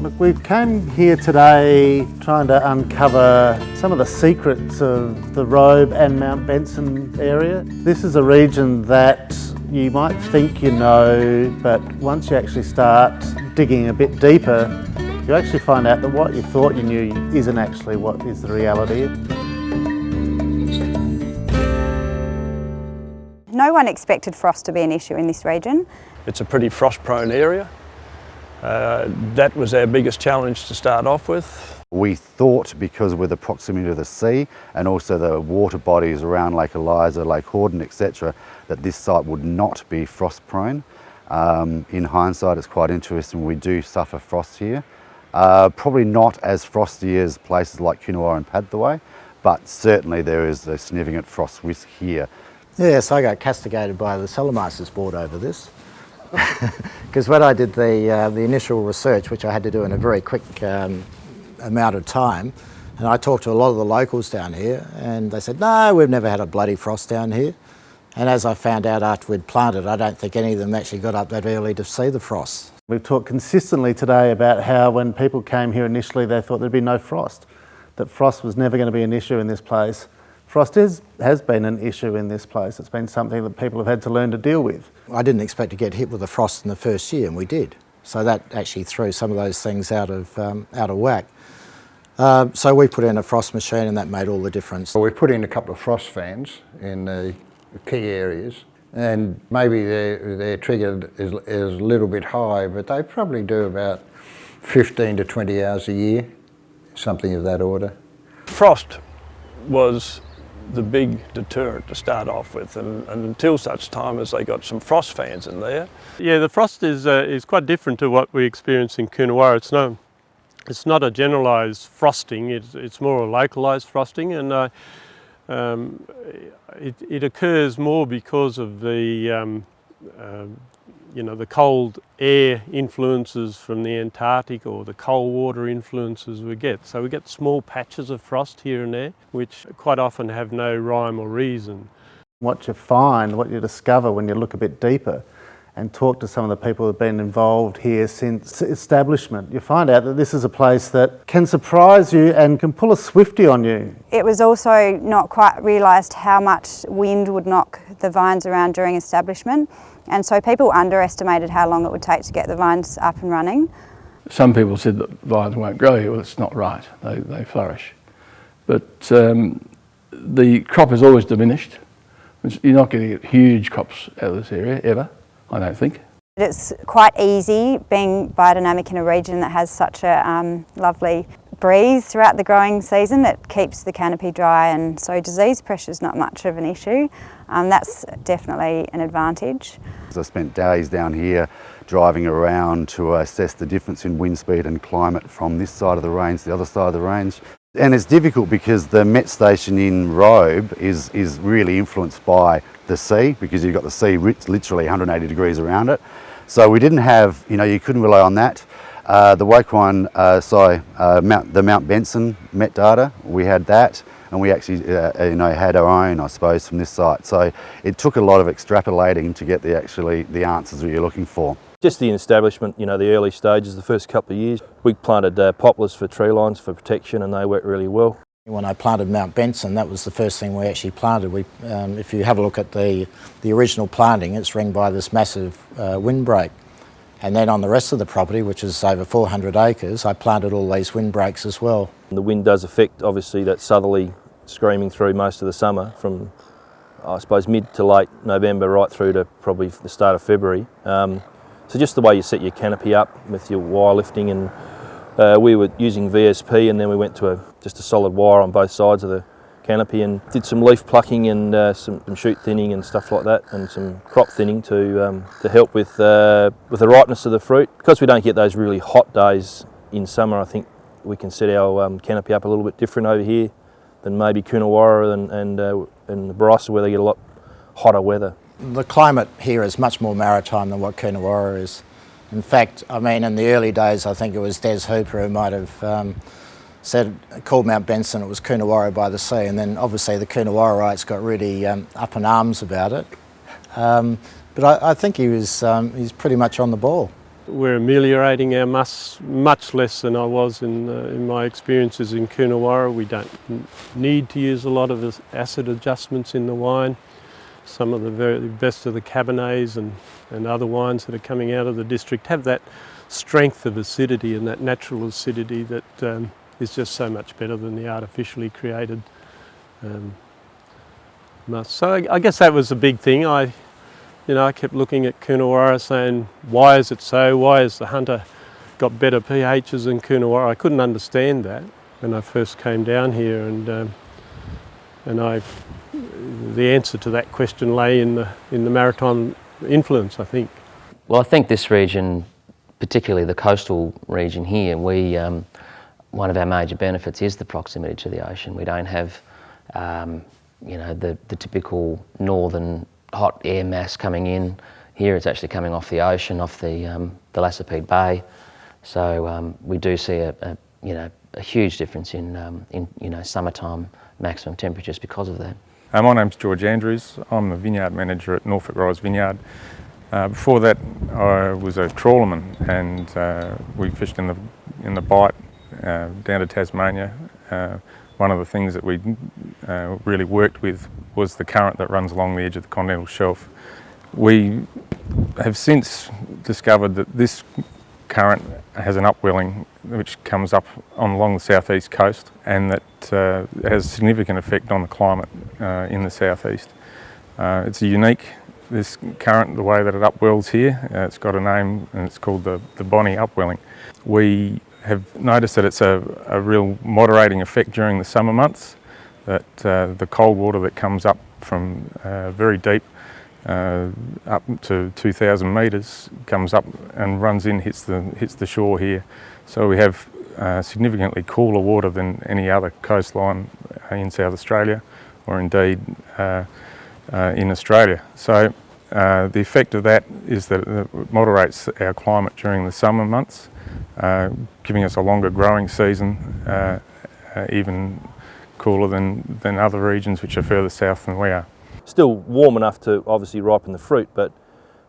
Look, we came here today trying to uncover some of the secrets of the Robe and Mount Benson area. This is a region that you might think you know, but once you actually start digging a bit deeper, you actually find out that what you thought you knew isn't actually what is the reality. No one expected frost to be an issue in this region. It's a pretty frost-prone area. That was our biggest challenge to start off with. We thought, because with the proximity to the sea and also the water bodies around Lake Eliza, Lake Horden, etc., that this site would not be frost-prone. In hindsight, it's quite interesting. We do suffer frost here. Probably not as frosty as places like Coonawarra and Padthaway, but certainly there is a significant frost risk here. Yes, I got castigated by the Cellar Masters Board over this. Because when I did the initial research, which I had to do in a very quick amount of time, and I talked to a lot of the locals down here, and they said, no, we've never had a bloody frost down here. And as I found out after we'd planted, I don't think any of them actually got up that early to see the frost. We've talked consistently today about how when people came here initially they thought there'd be no frost, that frost was never going to be an issue in this place. Frost has been an issue in this place. It's been something that people have had to learn to deal with. I didn't expect to get hit with a frost in the first year, and we did. So that actually threw some of those things out of whack. So we put in a frost machine, and that made all the difference. Well, we put in a couple of frost fans in the key areas, and maybe their trigger is a little bit high, but they probably do about 15 to 20 hours a year, something of that order. Frost was the big deterrent to start off with, and until such time as they got some frost fans in there. Yeah, the frost is quite different to what we experience in Coonawarra. It's not a generalised frosting, it's more a localised frosting, and it occurs more because of the the cold air influences from the Antarctic or the cold water influences we get. So we get small patches of frost here and there, which quite often have no rhyme or reason. What you find, what you discover when you look a bit deeper and talk to some of the people who have been involved here since establishment, you find out that this is a place that can surprise you and can pull a swifty on you. It was also not quite realised how much wind would knock the vines around during establishment, and so people underestimated how long it would take to get the vines up and running. Some people said that vines won't grow here. Well, it's not right. They flourish. But the crop is always diminished. You're not going to get huge crops out of this area, ever, I don't think. It's quite easy being biodynamic in a region that has such a lovely breeze throughout the growing season. It keeps the canopy dry, and so disease pressure is not much of an issue. That's definitely an advantage. I spent days down here driving around to assess the difference in wind speed and climate from this side of the range to the other side of the range. And it's difficult because the Met station in Robe is really influenced by the sea, because you've got the sea literally 180 degrees around it. So we didn't have, you couldn't rely on that. The the Mount Benson Met data, we had that, and we actually had our own, I suppose, from this site. So it took a lot of extrapolating to get the answers that you're looking for. Just the establishment, the early stages, the first couple of years. We planted poplars for tree lines for protection, and they worked really well. When I planted Mount Benson, that was the first thing we actually planted. If you have a look at the original planting, it's ringed by this massive windbreak. And then on the rest of the property, which is over 400 acres, I planted all these windbreaks as well. The wind does affect, obviously, that southerly screaming through most of the summer, from, I suppose, mid to late November right through to probably the start of February. So just the way you set your canopy up with your wire lifting, and we were using VSP, and then we went to just a solid wire on both sides of the canopy and did some leaf plucking and some shoot thinning and stuff like that, and some crop thinning to help with the ripeness of the fruit. Because we don't get those really hot days in summer, I think we can set our canopy up a little bit different over here than maybe Coonawarra and the Barossa, where they get a lot hotter weather. The climate here is much more maritime than what Coonawarra is. In fact, in the early days, I think it was Des Hooper who might have called Mount Benson, it was Coonawarra by the sea, and then obviously the Coonawarraites got really up in arms about it. But I think he's pretty much on the ball. we're ameliorating our muss much less than I was in my experiences in Coonawarra. We don't need to use a lot of acid adjustments in the wine. Some of the very best of the Cabernets and other wines that are coming out of the district have that strength of acidity and that natural acidity that is just so much better than the artificially created must. So I guess that was the big thing. I kept looking at Coonawarra saying, why is it so? Why has the Hunter got better pHs than Coonawarra? I couldn't understand that when I first came down here, and the answer to that question lay in the maritime influence, I think. Well, I think this region, particularly the coastal region here, one of our major benefits is the proximity to the ocean. We don't have, the typical northern hot air mass coming in. Here it's actually coming off the ocean, off the Lassipede Bay. So we do see a huge difference in summertime maximum temperatures because of that. My name's George Andrews. I'm the vineyard manager at Norfolk Rise Vineyard. Before that, I was a trawlerman, and we fished in the Bight down to Tasmania. One of the things that we really worked with was the current that runs along the edge of the continental shelf. We have since discovered that this current has an upwelling which comes up along the southeast coast, and that has a significant effect on the climate in the southeast. It's unique, this current, the way that it upwells here. It's got a name, and it's called the Bonnie upwelling. We have noticed that it's a real moderating effect during the summer months, that the cold water that comes up from very deep, up to 2,000 metres, comes up and runs in, hits the shore here. So we have significantly cooler water than any other coastline in South Australia, or indeed in Australia. So the effect of that is that it moderates our climate during the summer months, giving us a longer growing season, even cooler than other regions which are further south than we are. Still warm enough to obviously ripen the fruit, but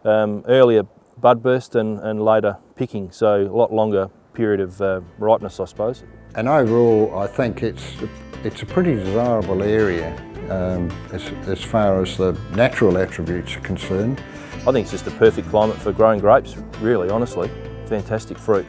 earlier bud burst and later picking, so a lot longer period of ripeness, I suppose. And overall, I think it's a pretty desirable area as far as the natural attributes are concerned. I think it's just the perfect climate for growing grapes, really, honestly. Fantastic fruit.